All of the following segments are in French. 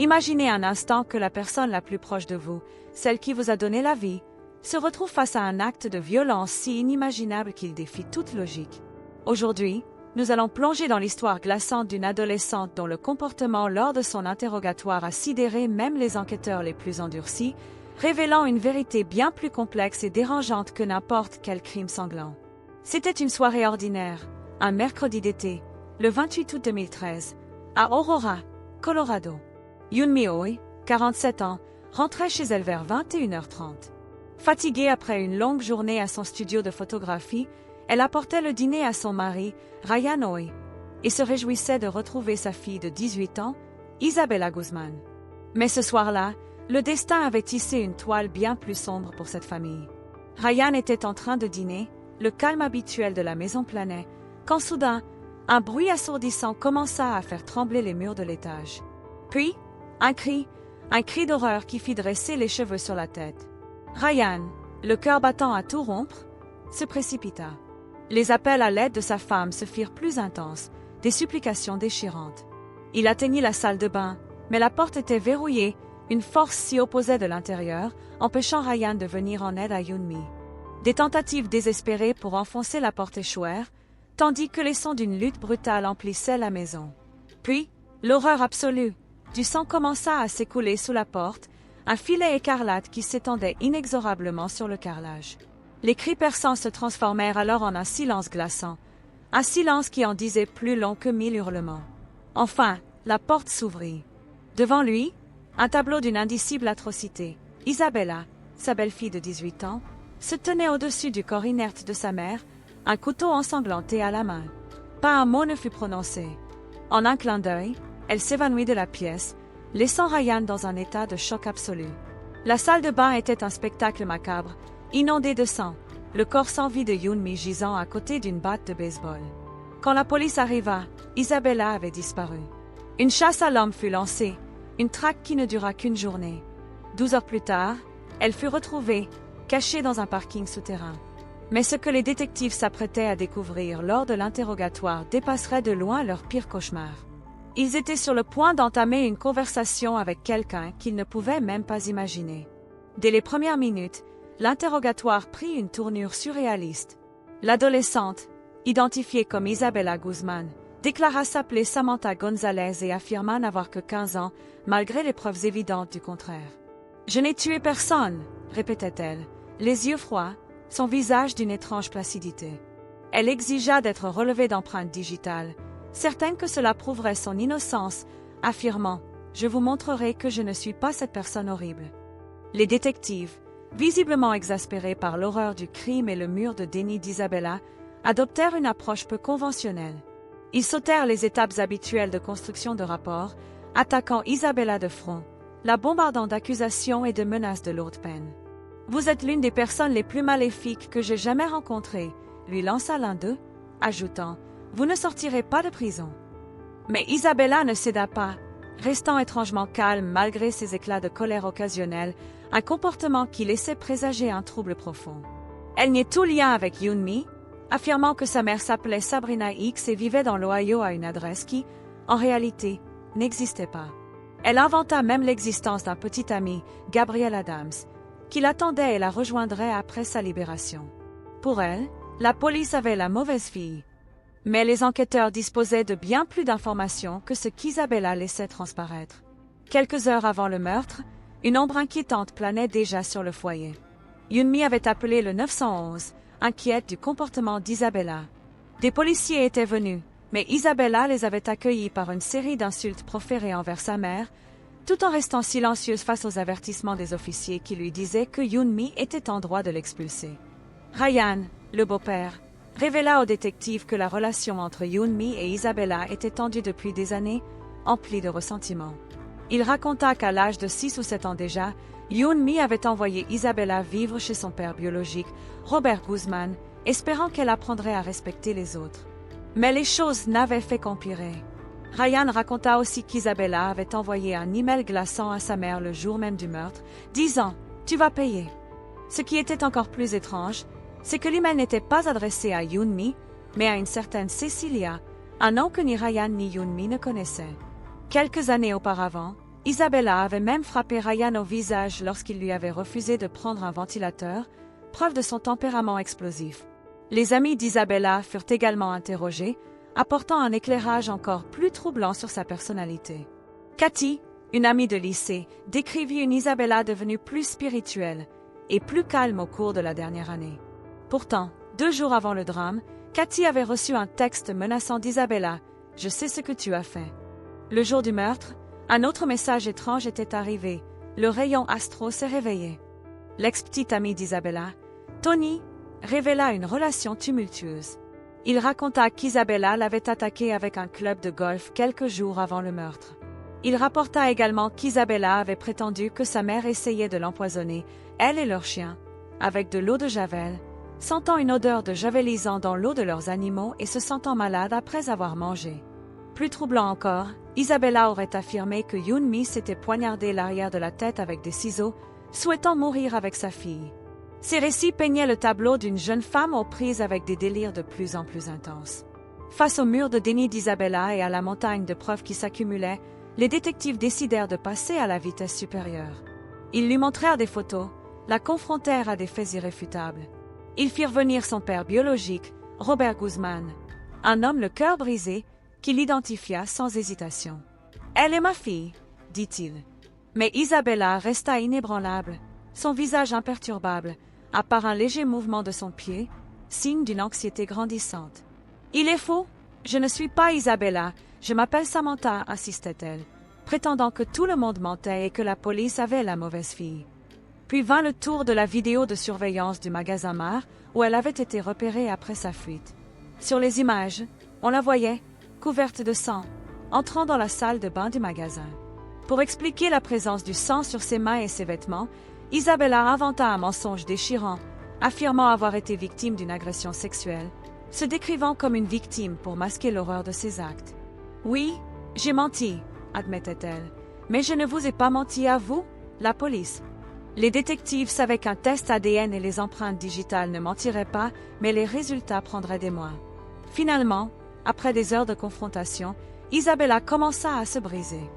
Imaginez un instant que la personne la plus proche de vous, celle qui vous a donné la vie, se retrouve face à un acte de violence si inimaginable qu'il défie toute logique. Aujourd'hui, nous allons plonger dans l'histoire glaçante d'une adolescente dont le comportement lors de son interrogatoire a sidéré même les enquêteurs les plus endurcis, révélant une vérité bien plus complexe et dérangeante que n'importe quel crime sanglant. C'était une soirée ordinaire, un mercredi d'été, le 28 août 2013, à Aurora, Colorado. Yoon-mi Oi, 47 ans, rentrait chez elle vers 21h30. Fatiguée après une longue journée à son studio de photographie, elle apportait le dîner à son mari, Ryan Oi, et se réjouissait de retrouver sa fille de 18 ans, Isabella Guzman. Mais ce soir-là, le destin avait tissé une toile bien plus sombre pour cette famille. Ryan était en train de dîner, le calme habituel de la maison planait, quand soudain, un bruit assourdissant commença à faire trembler les murs de l'étage. Puis, un cri d'horreur qui fit dresser les cheveux sur la tête. Ryan, le cœur battant à tout rompre, se précipita. Les appels à l'aide de sa femme se firent plus intenses, des supplications déchirantes. Il atteignit la salle de bain, mais la porte était verrouillée, une force s'y opposait de l'intérieur, empêchant Ryan de venir en aide à Yoon-mi. Des tentatives désespérées pour enfoncer la porte échouèrent, tandis que les sons d'une lutte brutale emplissaient la maison. Puis, l'horreur absolue, du sang commença à s'écouler sous la porte, un filet écarlate qui s'étendait inexorablement sur le carrelage. Les cris perçants se transformèrent alors en un silence glaçant, un silence qui en disait plus long que 1000 hurlements. Enfin, la porte s'ouvrit. Devant lui, un tableau d'une indicible atrocité. Isabella, sa belle-fille de 18 ans, se tenait au-dessus du corps inerte de sa mère, un couteau ensanglanté à la main. Pas un mot ne fut prononcé. En un clin d'œil, elle s'évanouit de la pièce, laissant Ryan dans un état de choc absolu. La salle de bain était un spectacle macabre, inondé de sang, le corps sans vie de Yoon-mi gisant à côté d'une batte de baseball. Quand la police arriva, Isabella avait disparu. Une chasse à l'homme fut lancée, une traque qui ne dura qu'une journée. 12 heures plus tard, elle fut retrouvée, cachée dans un parking souterrain. Mais ce que les détectives s'apprêtaient à découvrir lors de l'interrogatoire dépasserait de loin leur pire cauchemar. Ils étaient sur le point d'entamer une conversation avec quelqu'un qu'ils ne pouvaient même pas imaginer. Dès les premières minutes, l'interrogatoire prit une tournure surréaliste. L'adolescente, identifiée comme Isabella Guzman, déclara s'appeler Samantha Gonzalez et affirma n'avoir que 15 ans, malgré les preuves évidentes du contraire. « Je n'ai tué personne », répétait-elle, les yeux froids, son visage d'une étrange placidité. Elle exigea d'être relevée d'empreintes digitales, certaine que cela prouverait son innocence, affirmant « Je vous montrerai que je ne suis pas cette personne horrible ». Les détectives, visiblement exaspérés par l'horreur du crime et le mur de déni d'Isabella, adoptèrent une approche peu conventionnelle. Ils sautèrent les étapes habituelles de construction de rapports, attaquant Isabella de front, la bombardant d'accusations et de menaces de lourde peine. « Vous êtes l'une des personnes les plus maléfiques que j'ai jamais rencontrées », lui lança l'un d'eux, ajoutant « Vous ne sortirez pas de prison ». Mais Isabella ne céda pas, restant étrangement calme malgré ses éclats de colère occasionnels, un comportement qui laissait présager un trouble profond. Elle niait tout lien avec Yoon-mi, affirmant que sa mère s'appelait Sabrina X et vivait dans l'Ohio à une adresse qui, en réalité, n'existait pas. Elle inventa même l'existence d'un petit ami, Gabriel Adams, qui l'attendait et la rejoindrait après sa libération. Pour elle, la police avait la mauvaise fille. Mais les enquêteurs disposaient de bien plus d'informations que ce qu'Isabella laissait transparaître. Quelques heures avant le meurtre, une ombre inquiétante planait déjà sur le foyer. Yoon-mi avait appelé le 911, inquiète du comportement d'Isabella. Des policiers étaient venus, mais Isabella les avait accueillis par une série d'insultes proférées envers sa mère, tout en restant silencieuse face aux avertissements des officiers qui lui disaient que Yoon-mi était en droit de l'expulser. Ryan, le beau-père, révéla aux détectives que la relation entre Yoon-mi et Isabella était tendue depuis des années, emplie de ressentiment. Il raconta qu'à l'âge de 6 ou 7 ans déjà, Yoon-mi avait envoyé Isabella vivre chez son père biologique, Robert Guzman, espérant qu'elle apprendrait à respecter les autres. Mais les choses n'avaient fait qu'empirer. Ryan raconta aussi qu'Isabella avait envoyé un email glaçant à sa mère le jour même du meurtre, disant « Tu vas payer ». Ce qui était encore plus étrange, c'est que l'email n'était pas adressé à Yoon-mi, mais à une certaine Cecilia, un nom que ni Ryan ni Yoon-mi ne connaissaient. Quelques années auparavant, Isabella avait même frappé Ryan au visage lorsqu'il lui avait refusé de prendre un ventilateur, preuve de son tempérament explosif. Les amis d'Isabella furent également interrogés, apportant un éclairage encore plus troublant sur sa personnalité. Cathy, une amie de lycée, décrivit une Isabella devenue plus spirituelle et plus calme au cours de la dernière année. Pourtant, 2 jours avant le drame, Cathy avait reçu un texte menaçant d'Isabella « Je sais ce que tu as fait ». Le jour du meurtre, un autre message étrange était arrivé. Le rayon astro s'est réveillé. L'ex-petite amie d'Isabella, Tony, révéla une relation tumultueuse. Il raconta qu'Isabella l'avait attaqué avec un club de golf quelques jours avant le meurtre. Il rapporta également qu'Isabella avait prétendu que sa mère essayait de l'empoisonner, elle et leur chien, avec de l'eau de javel, sentant une odeur de javelisant dans l'eau de leurs animaux et se sentant malade après avoir mangé. Plus troublant encore, Isabella aurait affirmé que Yoon-mi s'était poignardé l'arrière de la tête avec des ciseaux, souhaitant mourir avec sa fille. Ces récits peignaient le tableau d'une jeune femme aux prises avec des délires de plus en plus intenses. Face au mur de déni d'Isabella et à la montagne de preuves qui s'accumulaient, les détectives décidèrent de passer à la vitesse supérieure. Ils lui montrèrent des photos, la confrontèrent à des faits irréfutables. Ils firent venir son père biologique, Robert Guzman, un homme le cœur brisé, qui l'identifia sans hésitation. « Elle est ma fille », dit-il. Mais Isabella resta inébranlable, son visage imperturbable, à part un léger mouvement de son pied, signe d'une anxiété grandissante. « Il est faux, je ne suis pas Isabella, je m'appelle Samantha », insistait-elle, prétendant que tout le monde mentait et que la police avait la mauvaise fille. Puis vint le tour de la vidéo de surveillance du magasin Mar, où elle avait été repérée après sa fuite. Sur les images, on la voyait, couverte de sang, entrant dans la salle de bain du magasin. Pour expliquer la présence du sang sur ses mains et ses vêtements, Isabella inventa un mensonge déchirant, affirmant avoir été victime d'une agression sexuelle, se décrivant comme une victime pour masquer l'horreur de ses actes. « Oui, j'ai menti », admettait-elle, « mais je ne vous ai pas menti à vous, la police. » Les détectives savaient qu'un test ADN et les empreintes digitales ne mentiraient pas, mais les résultats prendraient des mois. Finalement, après des heures de confrontation, Isabella commença à se briser.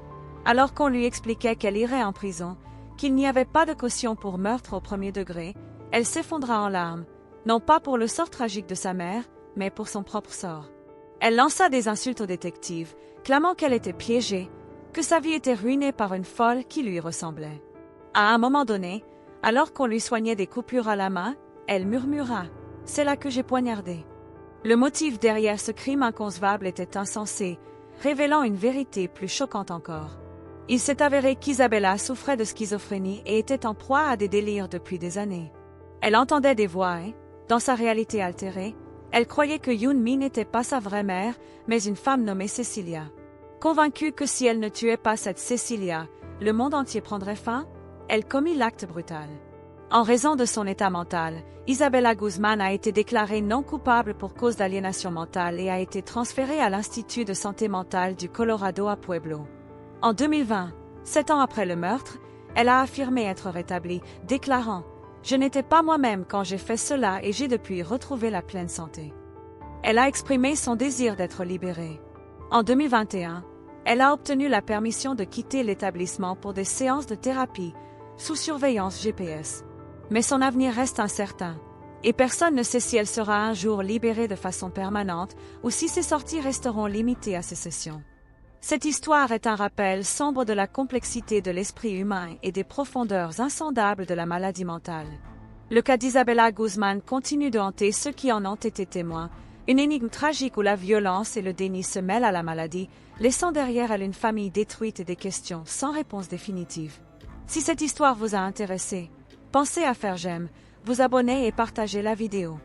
Alors qu'on lui expliquait qu'elle irait en prison, qu'il n'y avait pas de caution pour meurtre au 1er degré, elle s'effondra en larmes, non pas pour le sort tragique de sa mère, mais pour son propre sort. Elle lança des insultes aux détectives, clamant qu'elle était piégée, que sa vie était ruinée par une folle qui lui ressemblait. À un moment donné, alors qu'on lui soignait des coupures à la main, elle murmura « C'est là que j'ai poignardé ». Le motif derrière ce crime inconcevable était insensé, révélant une vérité plus choquante encore. Il s'est avéré qu'Isabella souffrait de schizophrénie et était en proie à des délires depuis des années. Elle entendait des voix et, dans sa réalité altérée, elle croyait que Yoon-mi n'était pas sa vraie mère, mais une femme nommée Cecilia. Convaincue que si elle ne tuait pas cette Cecilia, le monde entier prendrait fin, elle commit l'acte brutal. En raison de son état mental, Isabella Guzman a été déclarée non coupable pour cause d'aliénation mentale et a été transférée à l'Institut de santé mentale du Colorado à Pueblo. En 2020, 7 ans après le meurtre, elle a affirmé être rétablie, déclarant « Je n'étais pas moi-même quand j'ai fait cela et j'ai depuis retrouvé la pleine santé ». Elle a exprimé son désir d'être libérée. En 2021, elle a obtenu la permission de quitter l'établissement pour des séances de thérapie, sous surveillance GPS. Mais son avenir reste incertain, et personne ne sait si elle sera un jour libérée de façon permanente ou si ses sorties resteront limitées à ses sessions. Cette histoire est un rappel sombre de la complexité de l'esprit humain et des profondeurs insondables de la maladie mentale. Le cas d'Isabella Guzman continue de hanter ceux qui en ont été témoins, une énigme tragique où la violence et le déni se mêlent à la maladie, laissant derrière elle une famille détruite et des questions sans réponse définitive. Si cette histoire vous a intéressé, pensez à faire j'aime, vous abonner et partager la vidéo.